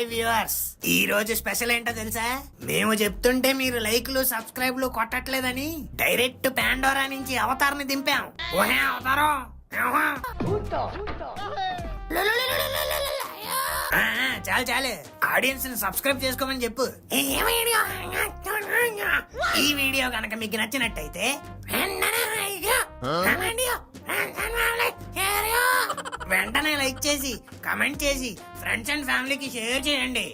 Hi viewers, ఈ రోజు special ఏంటో తెలుసా? మేము చెప్తుంటే మీరు లైక్లు సబ్స్క్రైబ్లు కొట్టట్లేదని డైరెక్ట్ పాండోరా నుంచి అవతార్ని దింపాం. ఓహే అవతారం. చాలు చాలు, ఆడియన్స్ ని సబ్స్క్రైబ్ చేసుకోమని చెప్పు. ఈ వీడియో కనుక మీకు నచ్చినట్టయితే వెంటనే లైక్ చేసి కమెంట్ చేసి ఫ్రెండ్స్ అండ్ ఫ్యామిలీకి షేర్ చేయండి.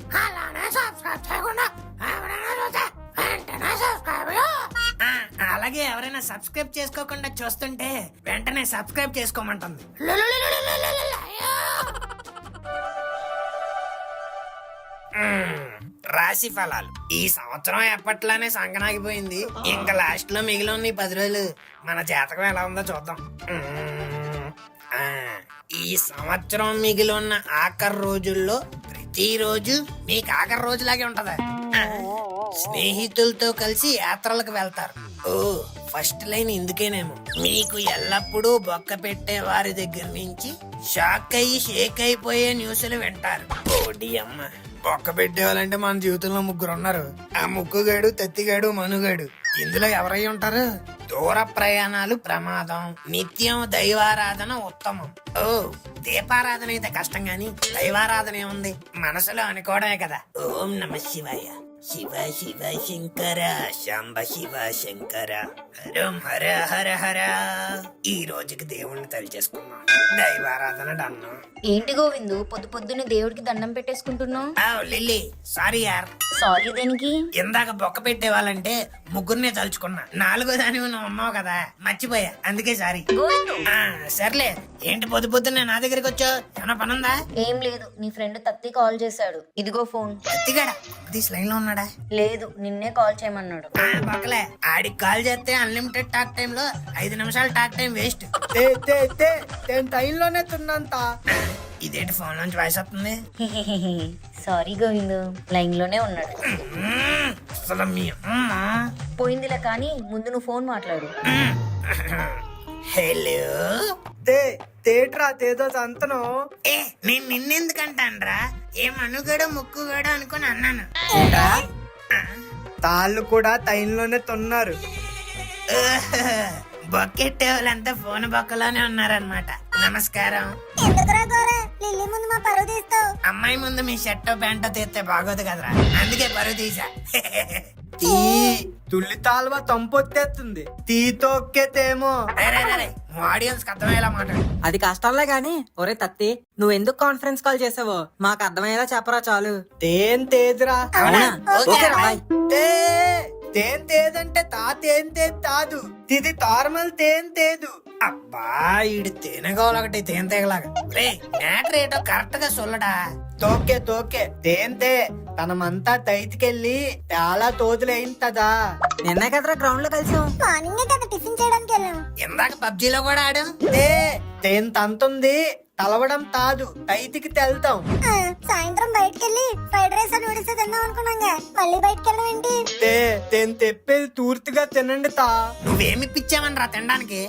అలాగే ఎవరైనా సబ్స్క్రైబ్ చేసుకోకుండా చూస్తుంటే వెంటనే సబ్స్క్రైబ్ చేసుకోమంటుంది. రాశి ఫలాలు. ఈ సంవత్సరం ఎప్పట్లానే సంకనాగిపోయింది. ఇంకా లాస్ట్ లో మిగిలి ఉన్న 10 రోజులు మన జాతకం ఎలా ఉందో చూద్దాం. ఈ సంవత్సరం మిగిలి ఉన్న ఆఖరి రోజుల్లో ప్రతిరోజు మీకు ఆఖరి రోజులాగే ఉంటదా? స్నేహితులతో కలిసి యాత్రలకు వెళ్తారు. ఓ ఫస్ట్ లైన్ ఇందుకేనేమో. మీకు ఎల్లప్పుడూ బొక్క పెట్టే వారి దగ్గర నుంచి షాక్ అయ్యి షేక్ అయిపోయే న్యూస్లు వింటారు. ఓడి అమ్మ, బొక్క పెట్టేవాళ్ళంటే మన జీవితంలో 3 ఉన్నారు. ఆ ముక్కుగాడు, తత్తిగాడు, మనుగాడు. ఇందులో ఎవరై ఉంటారు? దూర ప్రయాణాలు ప్రమాదం, నిత్యం దైవారాధన ఉత్తమం. ఓ దీపారాధన అయితే కష్టం గాని దైవారాధన ఏముంది, మనసులో అనుకోవడమే కదా. ఓం నమ శివాయ, శివ శివ శంకర, శాంబ శివ శంకర, హరం హర హర హర. ఈ రోజుకి దేవుణ్ణి తలిచేసుకున్నాం. దైవారాధన డన్ను. ఏంటి గోవిందు, పొద్దున్నే దేవుడికి దండం పెట్టేసుకుంటున్నావు? లిల్లీ సారీ యార్. సారీ దేనికి? ఇందాక బొక్క పెట్టేవాళ్ళంటే 3 తలుచుకున్నా. 4వ దాని నువ్వు అమ్మావు కదా, మర్చిపోయా, అందుకే సారీ. సర్లే, ఏంటి పొద్దున్నే నా దగ్గరికి వచ్చావు? ఏమన్నా పనుందా? ఏం లేదు, నీ ఫ్రెండ్ తత్తి కాల్ చేశాడు. ఇదిగో ఫోన్. తత్తిగాడా? లైన్ లో ఉన్నాడా? లేదు, నిన్నే కాల్ చేయమన్నాడు. పక్కలే, ఆడికి కాల్ చేస్తే అన్లిమిటెడ్ టాక్ టైమ్ లో 5 నిమిషాలు టాక్ టైం వేస్ట్. టైంలోనే తిన్నంత. ఇదేంటి ఫోన్ నుంచి వాయిస్ వస్తుంది? సారీ గోవిందు, లైన్ లోనే ఉన్నాడు. అసలు మీ అమ్మ పోయిందిలే, కానీ ముందు నువ్వు ఫోన్ మాట్లాడు. హలో. తేట్రా తేదో తంతను. నేను నిన్నెందుకంటాన్రా? ఏ మనుగడ ముక్కుగడ అనుకుని అన్నాను. తాళ్ళు కూడా టైంలోనే తొన్నారు. బొక్కెట్టే వాళ్ళంతా ఫోన్ బొక్కలోనే ఉన్నారనమాట. నమస్కారం. అమ్మాయి ముందు మీ షర్టో ప్యాంటో తీస్తే బాగోదు కదరా, అందుకే పరువు తీసా. తుల్లి తాల్వ తంపొత్తేస్తుంది, తీ తొక్కేతేమో. ఆడియన్స్ కి అర్థమయ్యేలా మాట్లాడు. అది కష్టంలే గాని. ఒరే తత్తి, నువ్వెందుకు కాన్ఫరెన్స్ కాల్ చేసావో మాకు అర్థమయ్యేలా చెప్పరా చాలు. తేన్ తేదురా. ఓకేరా బాయ్. తేన్ తేదంటే తేన్ తేద్ తాదు, ఇది నార్మల్ తేన్ తేదు. అబ్బా, ఈడు తేనెగోలొకటి తేనె తెగలాగా. రే మ్యాటర్ ఏటో కరెక్ట్ గా సొల్లడా. తోకే తేంతే తనమంతా తైతికెళ్ళి చాలా తోదులైంతదా. నిన్న కదరా గ్రౌండ్ లో కలిసాం. ఇందాక పబ్జీలో కూడా ఆడాం. తేన్ తంతుంది, తలవడం తాదు, తైతికి తెల్తాం. సాయంత్రం బయటకెళ్ళి ఫ్రైడ్ రైస్ నూడిల్స్ తిందాం అనుకున్నాగా, మళ్ళీ బయటకెళ్ళడం ఏంటి? తేన్ తెప్పేది తూర్తిగా తినండి తా. నువ్వేమి పిచ్చావని రా తినడానికి?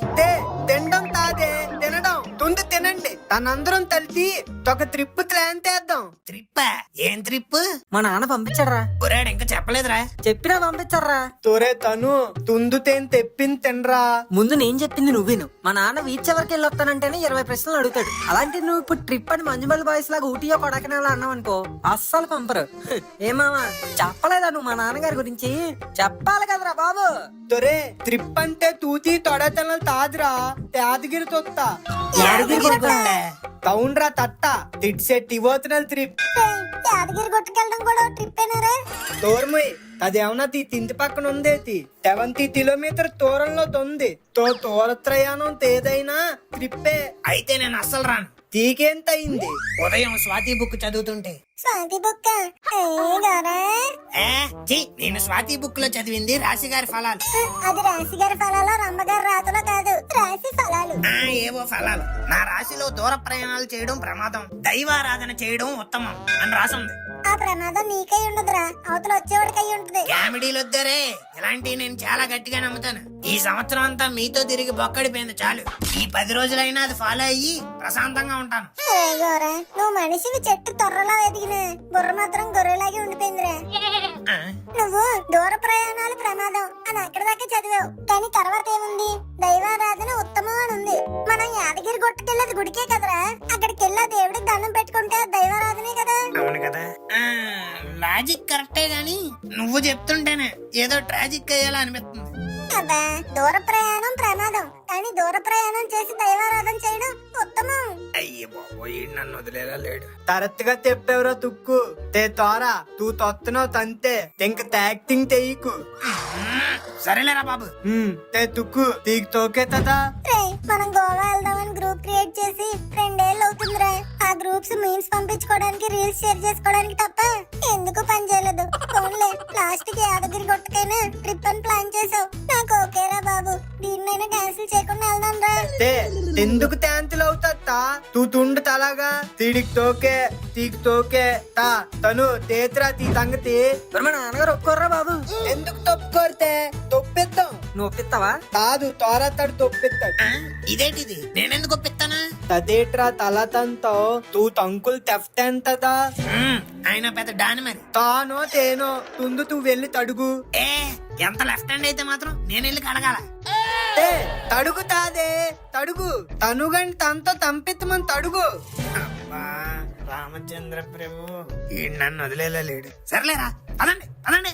తినడం తాదే, తినడం తుంది తినండి. తనందరం తలిసి ఒక ట్రిప్ ప్లాన్ చేద్దాం. ట్రిప్? ఏం ట్రిప్? మా నాన్న పంపించాడరా. ఒరేడు ఇంకా చెప్పలేదురా. చెప్పినా పంపించారా. తోరే తను తుందు తేన్ తెప్పింది తినరా. ముందు నేను చెప్పింది నువ్వేను. మా నాన్న బీచ్ ఎవరికి వెళ్ళొస్తానంటేనే 20 ప్రశ్నలు అడుగుతాడు. అలాంటి నువ్వు ఇప్పుడు ట్రిప్ అని మంజుమల్ బాయ్స్ లాగా ఊటీయో కొడకనాలో అన్నావు అనుకో, అస్సలు పంపరు. ఏమామా చెప్పలేదా నువ్వు మా నాన్నగారి గురించి? చెప్పాలి కదరా బాబు. తొరే ట్రిప్ అంటే తూతి తొడతనలు తాదురా, యాదగిరి తొత్త. తౌండ్రా తట్ట తిట్సెట్టి ఇవోతున్నల్ ట్రిప్. యాదగిరి గుట్టకెళ్ళడం కూడా ట్రిప్పేనారా? తోర్ముయ్, అదేమన్నా తింది పక్కన ఉందేతి 70 కిలోమీటర్ దూరంలో తొంది. తోరత్రయాణం తేదైనా ట్రిప్పే. అయితే నేను అస్సలు రాను. తీకెంత అయింది? ఉదయం స్వాతి బుక్ చదువుతుంటే. స్వాతి బుక్క? నేను స్వాతి బుక్ లో చదివింది రాశి గారి ఫలాలు. అది రాశి గారి ఫలాలు, రమ్మగారి రాతలో కాదు, రాశి ఫలాలు. ఏవో ఫలాలు. నా రాశిలో దూర ప్రయాణాలు చేయడం ప్రమాదం, దైవారాధన చేయడం ఉత్తమం అని రాసింది. ఆ ప్రమాదం నీకై ఉండదురా, అవతల వచ్చేవాడికి అయి ఉంటది. కామెడీలు వద్దరే, ఇలాంటివి నేను చాలా గట్టిగా నమ్ముతాను. ఈ సంవత్సరం అంతా మీతో తిరిగి బొక్కడిపోయింది చాలు. ఈ 10 రోజులైనా అది ఫాలో అయ్యి ప్రశాంతంగా ఉంటాను. అరే గోరా, నువ్వు మనిషివి చెట్టు తొర్రలా ఎదిగిన బుర్ర మాత్రం గొర్రెలాగే ఉండిపోయిందిరా. ఆ, నువ్వు దూర ప్రయాణాలు ప్రమాదం అని అక్కడ దాకా చదివావు, కానీ తర్వాత ఏముంది? దైవారాధన ఉత్తమం అని ఉంది. మనం యాదగిరి గుట్టకెళ్ళేది గుడికే కదరా, అక్కడికి వెళ్ళా దేవుడికి దండం పెట్టుకుంటే అది దైవారాధనే కదా. అవును కదా. ఆ, లాజిక్ కరెక్టే గాని నువ్వు చెప్తుంటేనే ఏదో ట్రాజిక్ అయ్యేలా అనిపిస్తుంది. అబ్బా, దూర ప్రయాణం ప్రమాదం, కానీ దూర ప్రయాణం చేసి దైవారాధన చేయడం ఉత్తమం. అయ్యే బాబోయ్, నన్ను వదిలేలా లేడు. తరత్తుగా తెప్పేవరో తుక్కు తే తోరా తూ తొత్తనో తంతే తెంక యాక్టింగ్ తెయ్యకు సరేలేరా బాబు. తే తుక్కు తీకి తోకే తదా. రే, మనం గోవా వెళ్దామని గ్రూప్ క్రియేట్ చేసి 2 ఏళ్ళు అవుతుందిరా. ఆ గ్రూప్స్ మీమ్స్ పంపించుకోవడానికి, రీల్స్ షేర్ చేసుకోవడానికి తప్ప ఎందుకు పని చేయలేదు. ఫోన్లే, లాస్ట్ కి యాదగిరి గుట్టకైనా ట్రిప్ అని ప్లాన్ చేసావు. నాకు ఓకేరా బాబు, దీన్నైనా క్యాన్సిల్ చేయకుండా వెళ్దాం రా. తే ఎందుకు తాంతులు అవుతా తూ తుండు తలాగా తీడికి తోకే తీకి తోకే తా తను తేత్రా తీ సంగతి. మరి మా నాన్నగారు ఒప్పుకోర్రా బాబు. ఎందుకు తప్పుకోరితే తొప్పిద్దాం. నువ్వు ఒప్పిస్తావా? కాదు, తోరతాడు తొప్పిస్తాడు. ఆ, ఇదేంటిది? నేనెందుకు ఒప్పిస్తానా? తదేట్రా తలతంతో తూ తంకుల్ తెఫ్టెంతదా. ఆయన పెద్ద డాని మరి. తానో తేనో తుందు తూ వెళ్ళి తడుగు. ఏ, ఎంత లెఫ్ట్ హ్యాండ్ అయితే మాత్రం నేను వెళ్ళి కడగాల? ఏ తడుగు తాదే తడుగు, తనుగండి తనతో తంపెత్తమని తడుగు. అబ్బా, రామచంద్ర ప్రభు ఈ నన్ను వదిలేలా లేడు. సర్లేరా, పదండి పదండి.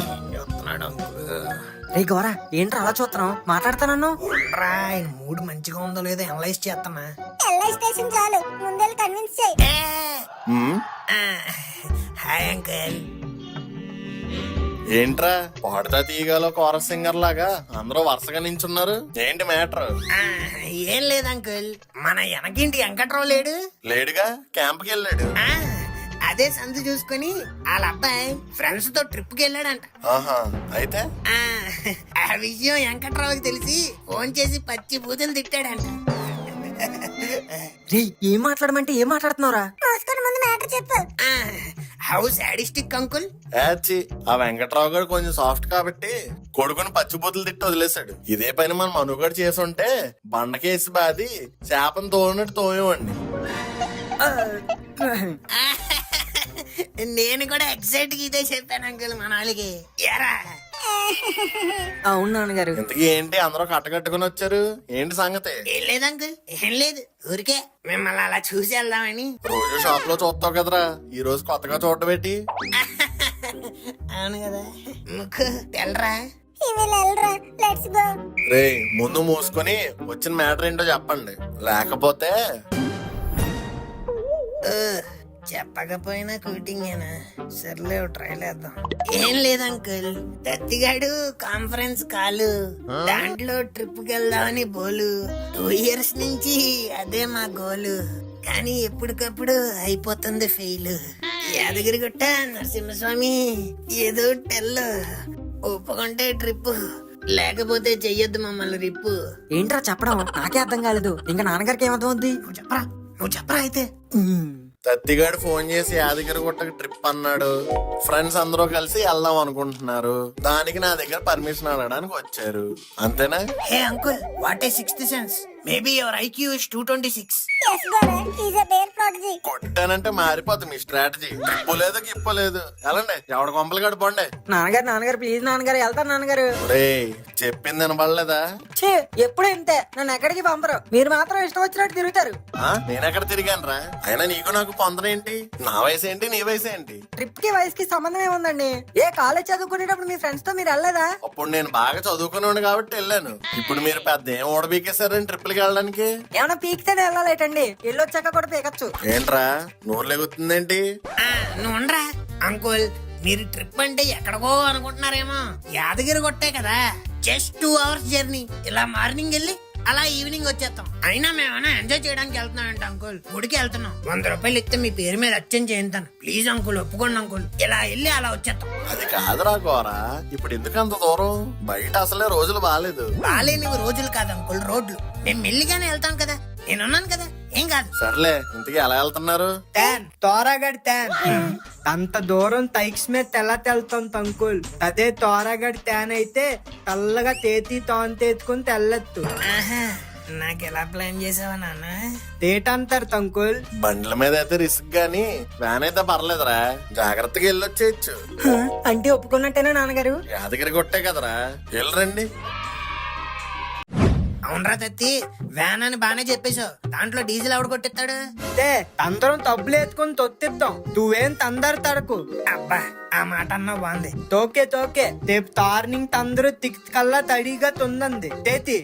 ఏం చూస్తున్నాడు అంకుల్? రే గోరా, ఏంట్రా అలా చూస్తున్నావు? మాట్లాడతానన్ను. రా, ఆయన మూడు మంచిగా ఉందో లేదో అనలైజ్ చేస్తానా? ఎల్ఐ స్టేషన్ చాలు, ముందెళ్ళి కన్విన్స్ చేయి. Hi uncle. ఏంట్రా పాడుతా తీయగలో కోరస్ సింగర్ లాగా అందరూ వరుసగా నించున్నారు? ఏంటి మ్యాటర్? ఏం లేదు అంకుల్, మన వెనకింటి వెంకట్రావు లేడు? లేడుగా, క్యాంప్కి వెళ్ళాడు. ఆ, అదే సందు చూసుకుని వాళ్ళ అబ్బాయి ఫ్రెండ్స్ తో ట్రిప్ కి వెళ్ళాడంట. ఆహా, అయితే ఆ, ఆ విషయం వెంకట్రావుకి తెలిసి ఫోన్ చేసి పచ్చి బూతులు తిట్టాడంట. రే, ఏం మాట్లాడమంటే ఏం మాట్లాడుతున్నావురా? మోసుకొని ముందు మ్యాటర్ చెప్పు. How sadistic uncle. యాచి, ఆ వెంకట్రావు గారు కొంచెం సాఫ్ట్ కాబట్టి కొడుకుని పచ్చిబూతులు తిట్టి వదిలేశాడు. ఇదే పని మన మనుగడు చేసి ఉంటే బండకేసి బాది చేపను తోడినట్టు తోయేవాడిని. నేను కూడా ఎగ్జాక్ట్ గా ఇదే చెప్పాను అంకుల్ మన వాళ్ళకి. ఎరా, అవును నాన్నగారు. ఇంతకీ ఏంటి అందరూ కట్టకట్టుకుని వచ్చారు? ఏంటి సంగతి? ఏం లేదు అంకుల్, ఏం లేదు, ఊరికే మిమ్మల్ని అలా చూసి వెళ్దామని. రోజు షాప్ లో చూస్తావు కదరా, ఈ రోజు కొత్తగా చూడబెట్టి. అవును కదా, ముక్కు తెల్లరా. వెళ్ళరా, లెట్స్ గో. రే, ముందు మూసుకొని వచ్చిన మ్యాటర్ ఏంటో చెప్పండి, లేకపోతే చెప్పకపోయినా కూటింగేనా? సర్లే, ట్రైల్ వేద్దాం. ఏం లేదు అంకుల్, దత్తిగాడు కాన్ఫరెన్స్ కాలు, దాంట్లో ట్రిప్ కి వెళ్దామని బోలు. 2 years నుంచి అదే మా గోలు, కానీ ఎప్పటికప్పుడు అయిపోతుంది ఫెయిల్. యాదగిరిగుట్ట నరసింహస్వామి ఏదో టెల్లు, ఒప్పుకుంటే ట్రిప్, లేకపోతే చెయ్యొద్దు మమ్మల్ని రిప్పు. ఏంట్రా చెప్పడం? నాకే అర్థం కాలేదు. ఇంకా నాన్నగారికి ఏమర్థమవుద్ది? నువ్వు చెప్పరా అయితే. తత్తిగాడు ఫోన్ చేసి యాదగిరి గుట్టకి ట్రిప్ అన్నాడు. ఫ్రెండ్స్ అందరూ కలిసి వెళ్దాం అనుకుంటున్నారు. దానికి నా దగ్గర పర్మిషన్ అడగడానికి వచ్చారు, అంతేనా? Hey uncle, what a sixth sense. Maybe your IQ is 226. Yes, Gora, he's a bear prodigy. కొట్టానంటే మారిపోతుంది మీ స్ట్రాటజీ. ఇప్పలేదు గిప్పలేదు. వెళ్ళండి, ఎవడ కొంపలు గడిపోండి. నాన్నగారు ప్లీజ్ నాన్నగారు, వెళ్తాను నాన్నగారు. రే, చెప్పింది వినబడలేదా? ఛీ, ఎప్పుడు ఇంతే, నన్ను ఎక్కడికి పంపరు. మీరు మాత్రం ఇష్టం వచ్చినట్టు తిరుగుతారు. నేనెక్కడ తిరిగాను రా? అయినా నీకు నాకు పొందనేంటి? నా వయసు ఏంటి, నీ వయసు ఏంటి? ట్రిప్ కి వయసుకి సంబంధం ఏముందండి? ఏ కాలేజ్ చదువుకునేటప్పుడు మీ ఫ్రెండ్స్ తో మీరు వెళ్ళలేదా? అప్పుడు నేను బాగా చదువుకున్నాను కాబట్టి వెళ్ళాను. ఇప్పుడు మీరు పెద్ద ఏం ఓడబీకేశారని ట్రిప్లకి వెళ్ళడానికి? ఏమన్నా పీకితేనే వెళ్ళాలేటండి, వెళ్ళొచ్చాక కూడా పీకచ్చు. ఏంట్రా నోరు లెగుతుందేంటి? నువ్వు ఉండరా అంకుల్, మీరు ట్రిప్ అంటే ఎక్కడికో అనుకుంటున్నారేమో. యాదగిరి కొట్టే కదా, జస్ట్ 2 hours జర్నీ. ఇలా మార్నింగ్ వెళ్ళి అలా ఈవినింగ్ వచ్చేస్తాం. అయినా మేమైనా ఎంజాయ్ చేయడానికి వెళ్తున్నామంట అంకుల్. గుడికి వెళ్తున్నాం. 100 రూపాయలు ఇస్తే మీ పేరు మీద అచ్చం చేయించాను. ప్లీజ్ అంకుల్, ఒప్పుకోండి అంకుల్. ఇలా వెళ్ళి అలా వచ్చేస్తాం. అది కాదురా గోరా, ఇప్పుడు ఎందుకు అంత దూరం? బయట అసలే రోజులు బాగాలేదు. బాలేనివి రోజులు కాదు అంకుల్, రోడ్లు. నేను మెల్లిగానే వెళ్తాను కదా, నేనున్నాను కదా, ఏం కాదు. సర్లే, ఇంతకీ ఎలా వెళ్తున్నారు? ట్యాన్ తోరాగడ్ ట్యాన్ అంత దూరం తైక్స్ మీద తెల్లతెళ్తాం తంకుల్. అదే తోరాగడ్ ట్యాన్ అయితే తెల్లగా తేతి తోంతెత్తుకుని తెల్లెత్తు. ఆహా, నాకు ఎలా ప్లాన్ చేసావా నాన్న? తేటంటారు తంకుల్. బండ్ల మీద అయితే రిస్క్ గానీ వ్యాన్ అయితే పర్లేదురా, జాగ్రత్తగా వెళ్ళొచ్చేయచ్చు. అంటే ఒప్పుకున్నట్టేనా నాన్నగారు? యాదగిరి కొట్టే కదరా, వెళ్ళరండి. అవునరా తత్తి, వ్యాన్ అని బానే చెప్పేశావు. దాంట్లో డీజిల్ ఎవడు కొట్టిస్తాడు? అందరం తబ్బులు ఎత్తుకుని తొత్తిస్తాం, నువ్వేం తందరు తడకు. అబ్బా, ఆ మాట అన్నా బాగుంది. తోకే తోకే రేపు తార్నింగ్ తందరు తిక్కల్లా తడిగా తుందంది తేతి.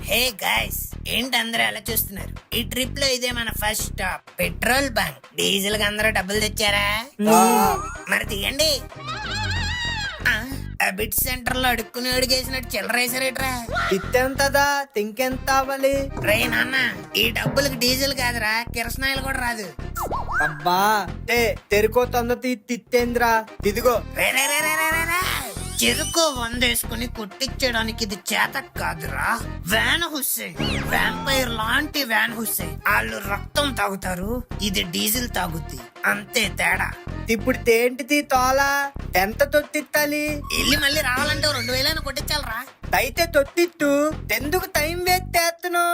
హే గైస్, ఏంటి అందరూ ఎలా చూస్తున్నారు? ఈ ట్రిప్ లో ఇదే మన first stop, petrol bunk. Diesel కి అందరూ డబ్బులు తెచ్చారా? మరి తీయండి. ఆ బిట్ సెంటర్ లో అడుక్కుని అడిగేసినట్టు చిల్లరేసారేట్రా? తిత్తెంతదా తింకెంత అవ్వాలి? రే నాన్న, ఈ డబ్బులకి డీజిల్ కాదురా, కిరసనాయిలు కూడా రాదు. అబ్బా తెరుకో తొంద తిత్తేంద్రా. ఇదిగో రే రే రే రే రే రే రే. చెరుకు వందేసుకుని కొట్టించడానికి ఇది చేత కాదురా. వ్యాన్ హుస్సేన్, వ్యాంపైర్ లాంటి వ్యాన్ హుస్సేన్. వాళ్ళు రక్తం తాగుతారు, ఇది డీజిల్ తాగుద్ది, అంతే తేడా. ఇప్పుడు తేంటిది తోలా ఎంత తొత్తిత్తాలి? వెళ్ళి మళ్ళీ రావాలంటే 2000 కొట్టించాలరా. అయితే తొత్తిత్తు, ఎందుకు టైం వేస్ట్ చేస్తును?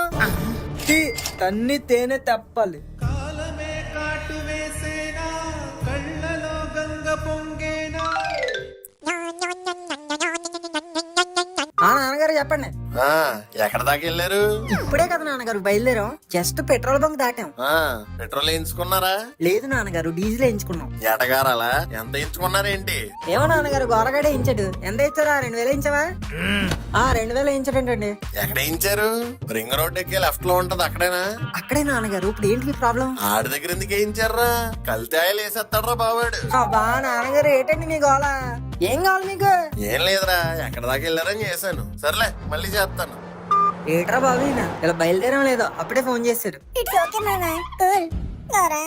తన్ని తేనె తప్పాలి. నాన్నగారు చెప్పండి. ఎక్కడ దాకా వెళ్ళారు? ఇప్పుడే కదా నాన్నగారు బయలుదేరాం. జస్ట్ పెట్రోల్ బంక్ దాటాం. పెట్రోల్ వేయించుకున్నారా? లేదు నాన్నగారు, డీజిల్ వేయించుకున్నాం. ఎటగారాలా? ఎంత వేయించుకున్నారేంటి? ఏమో నాన్నగారు, గోరగాడే వేయించాడు. ఎంత ఇచ్చారా? 2000 వేయించావా? 2000 వేయించాడంటండి. ఎక్కడ వేయించారు? రింగ్ రోడ్ ఎక్కి లెఫ్ట్ లో ఉంటది, అక్కడేనా? అక్కడే నాన్నగారు. ఇప్పుడు ఏంటి మీ ప్రాబ్లం? ఆడి దగ్గర ఎందుకు వేయించారా? కల్తీయాలు వేసేస్తాడ్రా బావాడు. అబ్బా నాన్నగారు, ఏంటండి మీ గోళ? ఏం కావాలి మీకు? ఏం లేదురా, ఎక్కడ దాకా వెళ్ళారని చేశాను. సర్లే, మళ్ళీ చేస్తాను. ఏట్రా బాబు, ఇలా బయలుదేరం లేదో అప్పుడే ఫోన్ చేశారు. ఇట్స్ ఓకే నాన్న, కూల్. గోరా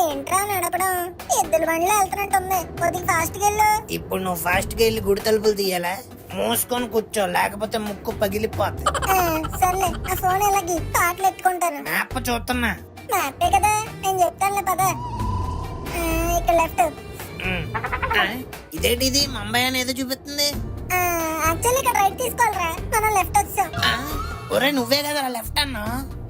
ఏంట్రా నడపడం? ఎద్దుల బండిలో వెళ్తున్నట్టుంది, కొద్దిగా ఫాస్ట్ గా వెళ్ళు. ఇప్పుడు నువ్వు ఫాస్ట్ గా వెళ్ళి గుడి తలుపులు తీయాలా? మూసుకొని కూర్చో, లేకపోతే ముక్కు పగిలిపోద్ది. సర్లే, ఆ ఫోన్ ఎలాగి పాటలు ఎత్తుకుంటాను. మ్యాప్ చూస్తున్నా. మ్యాపే కదా, నేను చెప్తానులే పద. ఇక్కడ లెఫ్ట్. ఇదేంటి ఇది ముంబై అనేది చూపిస్తుంది? యాక్చువల్లీ ఇక్కడ రైట్ తీసుకోవాలరా, మనం లెఫ్ట్ వచ్చాం. ఒరే నువ్వే కదా లెఫ్ట్ అన్నా.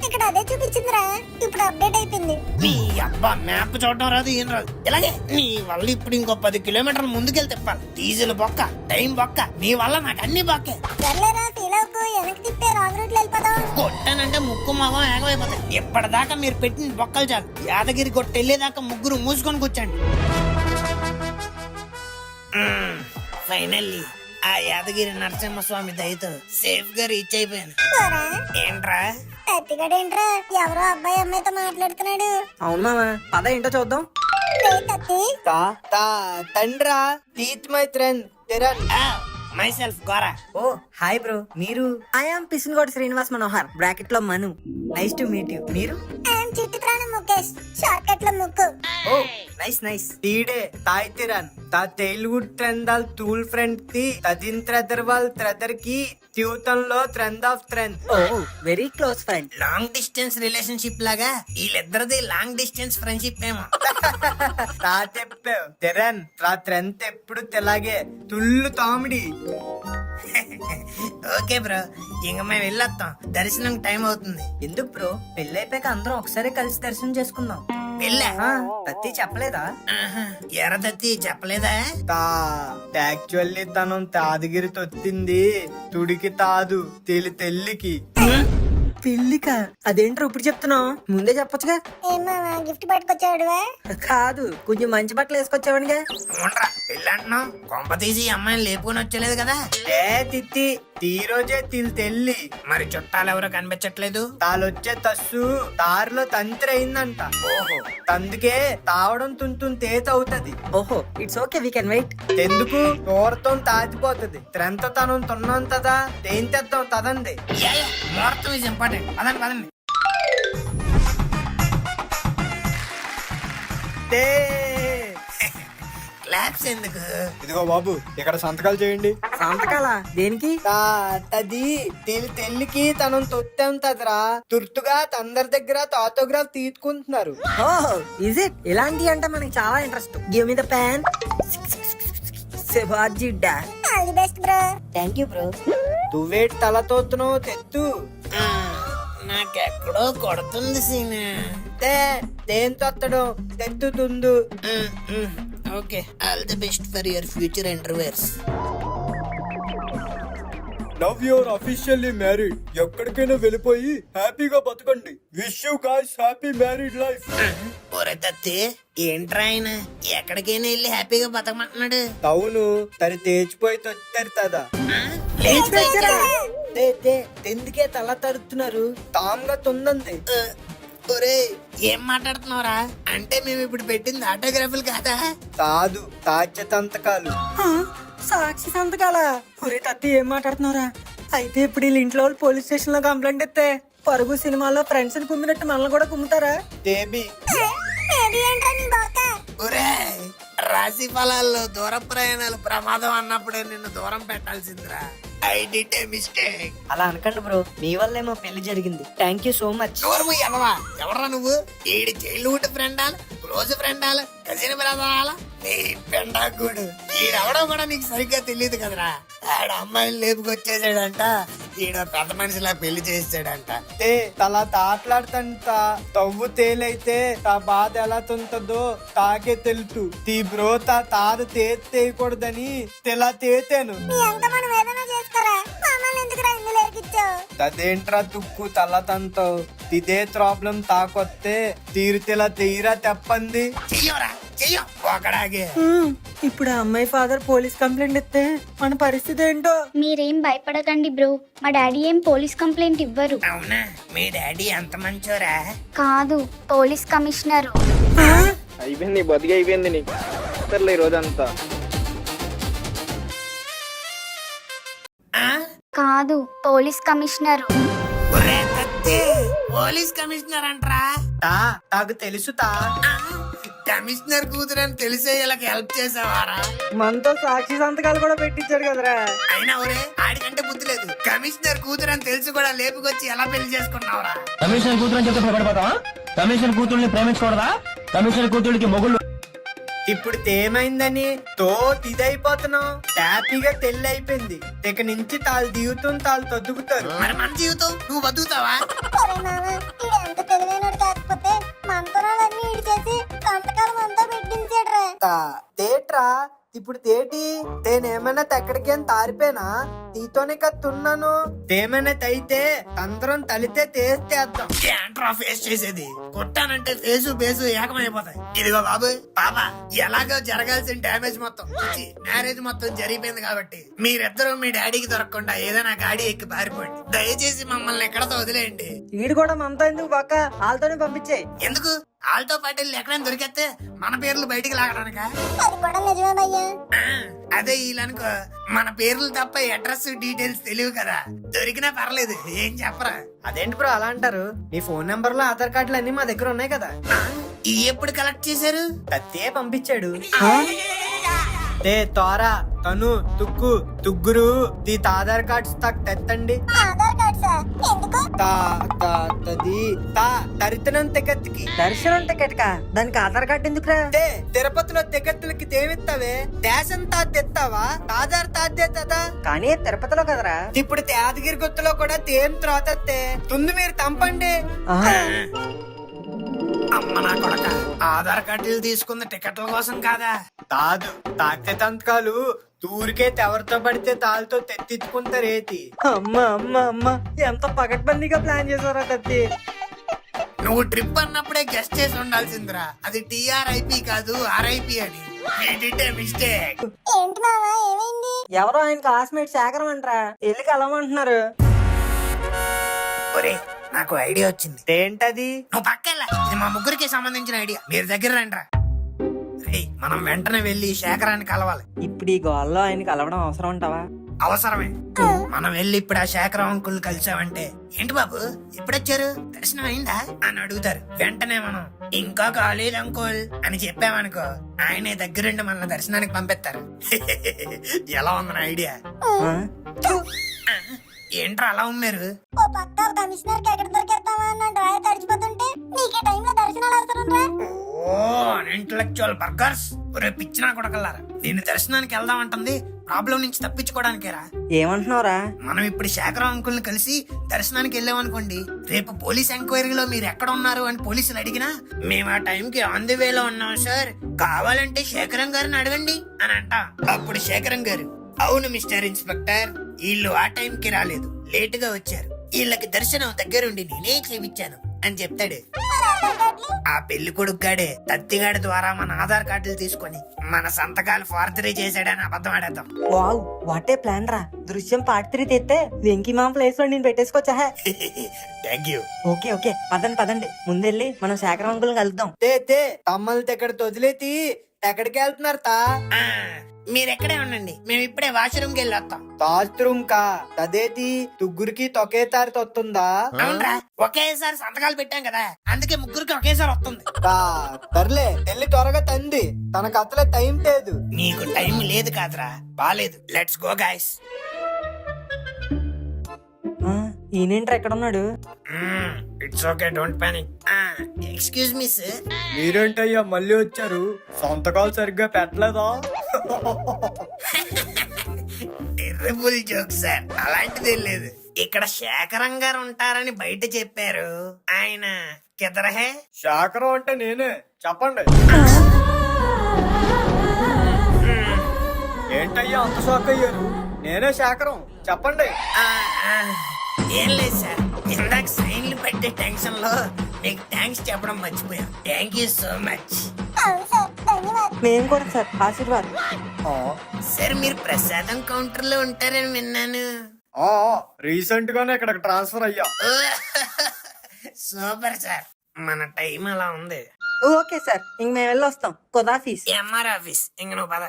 ఇక్కడ అదే చూపించిందిరా, ఇప్పుడు అప్డేట్ అయిపోయింది. నీ అబ్బా, మ్యాప్ చూడడం రాదు, ఏం రాదు. ఇలాగే నీ వల్ల ఇప్పుడు ఇంకో 10 కిలోమీటర్లు ముందుకెళ్ళి తిప్పాలి. డీజిల్ బొక్క, టైం బొక్క, నీ వల్ల నాకు అన్ని బొక్కే. సర్లేరా, ఫీల్ అవ్వకు, వెనక్కి తిప్పే రాంగ్ రూట్ లో వెళ్ళిపోదాం. కొట్టానంటే ముక్కు మొహం ఏగమైపోతాయి. ఎప్పటిదాకా మీరు పెట్టిన బొక్కలు చాలు. యాదగిరి కొట్టి వెళ్ళేదాకా ముగ్గురు మూసుకొని కూర్చోండి. ఫైనల్లీ ఆ యాదగిరి నరసింహస్వామి దయతో సేఫ్ గా రీచ్ అయిపోయాను. ఏంట్రా తత్తిగడేంట్రా, ఎవరో అబ్బాయి అమ్మాయితో మాట్లాడుతున్నాడు. అవును మామ, పద ఏంటో చూద్దాం. తత్తి తండ్రా తీత్ మై ట్రెండ్ తెరన్. Myself Gora. Oh hi bro, మీరు? ఐ ఆమ్ పిసిన్గోడ్ శ్రీనివాస్ మనోహర్, బ్రాకెట్ లో Manu. Nice to meet you. మీరు? చిట్టి ప్రాణం ముఖేష్, షార్ట్ కట్ లో ముక్కు. Oh nice nice. తీడే తాయ్ తిరన్ తా తెలుగుడ్ ట్రెండాల్ టూల్ ఫ్రెండ్ కి తదిన్ త్రెదర్వాల్ త్రెదర్ కి ట్యూటన్ లో ట్రెండ్ ఆఫ్ ట్రెండ్. ఓ very close friend. Long distance relationship లాగా వీళ్ళిద్దరిది లాంగ్ డిస్టెన్స్ ఫ్రెండ్షిప్ ఏమో. తా తెప్పావు తెరన్, తా ట్రెండ్ ఎప్పుడు తెలాగే తుల్లు తామిడి. ఓకే బ్రో, ఇంక మేము వెళ్ళొస్తాం, దర్శనం టైం అవుతుంది. ఎందుకు బ్రో, పెళ్లి అయిపోయాక అందరం ఒకసారి కలిసి దర్శనం చేసుకుందాం. వెళ్ళా తత్తి చెప్పలేదా? ఎర్రదత్తి చెప్పలేదా? తా యాక్చువల్లీ తను తాదగిరి తొత్తింది తుడికి తాదు తెల్లికి. పెళ్లికా? అదేంట్రా ఇప్పుడు చెప్తున్నావు? ముందే చెప్పొచ్చుగా. ఏమా గిఫ్ట్ పట్టుకొచ్చాడు? కాదు, కొంచెం మంచి బట్టలు వేసుకొచ్చావనిగా. అవునరా, పెళ్ళి అంటున్నావు, కొంప తీసి ఈ అమ్మాయిని లేపుకొని వచ్చలేదు కదా? ఏ తిత్తి ఈ రోజే తెల్లి. మరి చుట్టాలు ఎవరో కనిపించట్లేదు. తాళొచ్చే తస్సు దారిలో తంత్రి అయిందంట. ఓహో, అందుకే తావడం తుంతుని తేత అవుతది. ఓహో, it's okay, we can wait. ఎందుకు దూరతం తాతిపోతది, త్రెంత తనం తున్నంతదా తేం తెద్దాం తదండి. ముహూర్తం ఈజ్ ఇంపార్టెంట్. పదండి పదండి. క్లాప్స్ ఎందుకు? ఇదిగో బాబు ఇక్కడ సంతకాలు చేయండి. సంతకాల దేనికి? అది తెల్లికి తనం తొత్తెంతదిరా తుర్తుగా అందరి దగ్గర ఆటోగ్రాఫ్ తీసుకుంటున్నారు. ఓహో ఇజ్ ఇట్? ఇలాంటి అంటే మనకి చాలా interest. Give me the pen. Shivaji డా. All the best bro. Thank you bro. నువ్వేటి తల తోతున్నావు తెత్తు. ఆ, నాకెక్కడో కొడుతుంది సీనా. దేం తొత్తడం తెత్తుతుందు. Okay, all the best for your future endeavours. Now you're officially married. ఎక్కడికైనా వెళ్ళిపోయి హ్యాపీగా బతకండి. Wish you guys happy married life. ఒరే తత్తి, ఏంట్రా ఆయన ఎక్కడికైనా వెళ్ళి హ్యాపీగా బతకమంటున్నాడు? అవును తరి తేచిపోయి తొత్తారు కదా. ఎందుకే తల తరుతున్నారు? తామ్గా తుందంది. ఒరే ఏం మాట్లాడుతున్నావురా? అంటే మేము ఇప్పుడు పెట్టింది ఆటోగ్రాఫ్లు కాదా? కాదు తాజ్యతంతకాలు. సాక్షి సంతకాల. ఒరే తత్తి ఏం మాట్లాడుతున్నారా? అయితే ఇప్పుడు వీళ్ళ ఇంట్లో వాళ్ళు పోలీస్ స్టేషన్ లో కంప్లైంట్ ఇస్తే పరుగు సినిమాలో ఫ్రెండ్స్ ని కుమ్మినట్టు మనల్ని కూడా కుమ్ముతారా? దేబి ఏది ఏంట్రా నీ బొక్క? ఒరే రాశి ఫలాల్లో దూర ప్రయాణాలు ప్రమాదం అన్నప్పుడే నిన్ను దూరం పెట్టాల్సిందిరా. I did a mistake. అలా అనకండి బ్రో, మీ వల్లే మా పెళ్లి జరిగింది. Thank you so much. ఎవరా నువ్వు? ఈడి చైల్డ్హుడ్ ఫ్రెండాలు, క్లోజ్ ఫ్రెండాలు, కజిన్ బ్రదరాల, నీ పెండాకుడు. ఈడెవడో కూడా నీకు సరిగ్గా తెలియదు కదరా. ఆడ అమ్మాయిని లేపుకొచ్చేసాడంట, ఈడ పెద్ద మనిషిలా పెళ్లి చేసాడంట. తల తాట్లాడుతంత తవ్వు తేలైతే తా బాధ ఎలా తుంటదో తాకే తెలుసు. తీ బ్రో తాదు తేయకూడదని తెలా తేతాను. నీ అంత మనం ఏదైనా చేసుకోరా. మమ్మల్ని ఎందుకు ఇందులో ఎక్కించావు? అదేంట్రా తుక్కు తల తంతో ఇదే ప్రాబ్లం తాకొత్తే తీరుతెలా తీరా తెప్పంది. చెయ్యరా చెయ్య ఒకడాగే. ఇప్పుడు ఆ అమ్మాయి ఫాదర్ పోలీస్ కంప్లైంట్ ఇస్తే మన పరిస్థితి ఏంటో. మీరేం భయపడకండి బ్రో, మా డాడీ ఏం పోలీస్ కంప్లైంట్ ఇవ్వరు. అవునా? మీ డాడీ అంత మంచోరా? కాదు, పోలీస్ కమిషనర్. అయిపోయింది బతికి అయిపోయింది నీకు. సర్లే ఈ రోజంతా కాదు, పోలీస్ కమిషనర్. ఒరే తత్తి, పోలీస్ కమిషనర్ అంటరా? నాకు తెలుసు తా. కమిషనర్ కూతురు అని తెలిసే వీళ్ళకి హెల్ప్ చేసావారా? మనతో సాక్షి సంతకాలు కూడా పెట్టించాడు కదరా. అయినా ఒరే ఆడికంటే బుద్ధి లేదు. కమిషనర్ కూతురు అని తెలిసి కూడా లేపుకొచ్చి ఎలా పెళ్లి చేసుకున్నావురా? కమిషనర్ కూతురు అని చెప్తే భయపడిపోతావా? కమిషనర్ కూతుర్ని ప్రేమించకూడదా? కమిషనర్ కూతురికి మొగుళ్ళు ఇప్పుడు ఏమైందని తో ఇదైపోతున్నావు. హ్యాపీగా తెల్లి అయిపోయింది. ఇక నుంచి తాళ్ళు దిగుతుంది తాళ్ళు తొద్దుకుతారు. మరి మన జీవితం నువ్వు బతుకుతావా? ఒరే మామ, ఈడు ఎంత తెలివైనడు కాకపోతే మంత్రాలన్నీ ఈడు చేసి సంతకాలు మనతో పెట్టించాడురా. తేట్రా ఇప్పుడు తేటి తేనేమైనా ఎక్కడికేం తారిపోయినా నీతోనే కత్తున్నాను. తేమైనా అయితే అందరం తలితే తేస్తేద్దాం. ఏంట్రా ఫేస్ చేసేది? కొట్టానంటే ఫేసు బేసు ఏకమైపోతాయి. ఇదిగో బాబు పాప, ఎలాగో జరగాల్సిన డ్యామేజ్ మొత్తం మ్యారేజ్ మొత్తం జరిగిపోయింది కాబట్టి మీరిద్దరూ మీ డాడీకి దొరకకుండా ఏదైనా గాడి ఎక్కి పారిపోండి. దయచేసి మమ్మల్ని ఎక్కడతో వదిలేయండి. వీడు కూడా మనతో ఎందుకు పక్క వాళ్ళతోనే పంపించే. ఎందుకు? వాళ్ళతో పాటు ఎక్కడైనా దొరికేస్తే మన పేర్లు బయటికి లాగడానిక? అది కూడా నిజమే భయ్యా. అదే వీళ్ళనుకో మన పేర్లు తప్ప అడ్రస్ డీటెయిల్స్ తెలియవు కదా. దొరికినా పర్లేదు, ఏం చెప్పరా. అదేంటి బ్రో అలా అంటారు? నీ ఫోన్ నెంబర్ లో ఆధార్ కార్డులు అన్ని మా దగ్గర ఉన్నాయి కదా. ఈ ఎప్పుడు కలెక్ట్ చేశారు? కత్తే పంపించాడు. తోరా తను తుక్కు తుగ్గురు దీత ఆధార్ కార్డ్స్ తక్ తెత్తండి. ఆధార్ కార్డ్ సార్ ఎందుకు? తరితనం తెగత్తికి దర్శనం టికెట్ కా? దానికి ఆధార్ కార్డు ఎందుకురా? తిరుపతిలో తెగత్తులకి తేమిస్తావే దేశం తెస్తావా? ఆధార్ తాదేదా. కానీ తిరుపతిలో కదరా. ఇప్పుడు యాదగిరి గుత్తలో కూడా తేం త్రోతత్తే తుంది మీరు తంపండి. అమ్మ నా కొడక, ఆధార్ కార్డులు తీసుకుంది టికెట్ల కోసం కాదా? కాదు తాతే తంతకాలు తూరికే ఎవరితో పడితే తాళ్ళతో తెత్తించుకుంటారేటి. అమ్మ అమ్మ అమ్మ ఎంత పకడ్బందీగా ప్లాన్ చేసారా తత్తి. నువ్వు ట్రిప్ అన్నప్పుడే గెస్ట్ చేసి ఉండాల్సిందిరా. అది TRIP కాదు RIP అని. మిస్టేక్. ఏంటి మామ ఏమైంది? ఎవరో ఆయన క్లాస్మేట్ శేఖరం అంటరా, వెళ్ళి కలవమంటున్నారు. ఒరే నాకు ఐడియా వచ్చింది. ఏంటది? నువ్వు పక్కెళ్ళా, ఇది మా ముగ్గురికి సంబంధించిన ఐడియా. మీరు దగ్గర రండిరా. రేయ్ మనం వెంటనే వెళ్ళి శేఖరాన్ని కలవాలి. ఇప్పుడు ఈ గోల్లో ఆయన కలవడం అవసరం అంటావా? అవసరమే. మనం వెళ్ళి ఇప్పుడు ఆ శేఖరం అంకుల్ కలిసామంటే, ఏంటి బాబు ఇప్పుడొచ్చారు, దర్శనం అయిందా అని అడుగుతారు. వెంటనే మనం ఇంకా కాలేదు అంకుల్ అని చెప్పామనుకో, ఆయనే దగ్గరుండి మన దర్శనానికి పంపిస్తారు. ఎలా ఉంది నా ఐడియా? ఏంట్రా అలా ఉన్నారు? ఓ పక్క కమిషనర్ కి ఎక్కడ దొరికేస్తావా అన్న డ్రైవర్ తడిచిపోతుంటే నీకే టైంలో దర్శనాలు అవసరం రా. ఓ ఇంటలెక్చువల్ బర్గర్స్. ఒరే పిచ్చినా కొడకల్లారా, నేను దర్శనానికి వెళ్దామంటుంది ప్రాబ్లం నుంచి తప్పించుకోవడానికేరా. ఏమంటున్నావురా? మనం ఇప్పుడు శేఖరం అంకుల్ని కలిసి దర్శనానికి వెళ్ళామనుకోండి, రేపు పోలీస్ ఎంక్వైరీలో మీరు ఎక్కడ ఉన్నారు అని పోలీసులు అడిగినా, మేము ఆ టైంకి ఆన్ ది వేలో ఉన్నాం సార్, కావాలంటే శేఖరం గారిని అడగండి అని అంట. అప్పుడు శేఖరం గారు, అవును మిస్టర్ ఇన్స్పెక్టర్, వీళ్ళు ఆ టైంకి రాలేదు, లేటుగా వచ్చారు, వీళ్ళకి దర్శనం దగ్గరుండి నేనే చేయించాను అని చెప్తాడు. ఆ పెళ్లి కొడుకుగాడే తత్తిగాడి ద్వారా మన ఆధార్ కార్డులు తీసుకొని మన సంతకాలు ఫార్జరీ చేశాడని అబద్ధం ఆడేద్దాం. వావ్, వాటే ప్లాన్ రా. దృశ్యం పార్ట్ 3 తెస్తే వెంకీ మామ ప్లేస్ లో నేను పెట్టేసుకోవచ్చా? Thank you. ఓకే ఓకే, పదండి ముందెళ్ళి మనం శేఖరం అంకుల్ కలుద్దాం. తే తమ్మల్ని ఎక్కడ వదిలేతి ఎక్కడికి వెళ్తున్నారు తా? మీరెక్కడే ఉండండి, మేము ఇప్పుడే వాష్రూమ్కి వెళ్ళి వస్తాం. బాత్రూమ్ కా అదేటి తుగ్గురికి తొకే తారి తొత్తుందా? అవునరా, ఒకేసారి సంతకాలు పెట్టాం కదా, అందుకే ముగ్గురికి ఒకేసారి వస్తుంది. సర్లే వెళ్ళి త్వరగా తంది, తనకు అసలే టైం లేదు. నీకు టైం లేదు కాదురా, బాలేదు. Let's go guys. ఈయనేంట్రా ఎక్కడ ఉన్నాడు? It's okay, don't panic. Excuse me sir. మీరేంటయ్యా మళ్ళీ వచ్చారు? సంతకాలు సరిగ్గా పెట్టలేదా? టెర్రబుల్ జోక్ సార్, అలాంటిదేం లేదు. ఇక్కడ శేఖరం గారు ఉంటారని బయట చెప్పారు, ఆయన కిదరహే. శాఖరం అంటే నేనే, చెప్పండి. ఏంటయ్యా అంత షాక్ అయ్యారు? నేనే శాఖరం, చెప్పండి. ఏం లేదు సార్, ఇందాక సైన్లు పెట్టే టెన్షన్ లో మీకు థ్యాంక్స్ చెప్పడం మర్చిపోయాం. Thank you so much. అవును సార్, ధన్యవాదాలు. మేము కూడా సార్, ఆశీర్వాద్. సార్ మీరు ప్రసాదం కౌంటర్ లో ఉంటారని విన్నాను. రీసెంట్ గానే ఇక్కడికి ట్రాన్స్ఫర్ అయ్యా. సూపర్ సార్, మన టైం అలా ఉంది. ఓకే సార్, ఇంక మేము వెళ్ళి వస్తాం. కొదాఫీస్ ఎంఆర్ ఆఫీస్, ఇంక నువ్వు పద.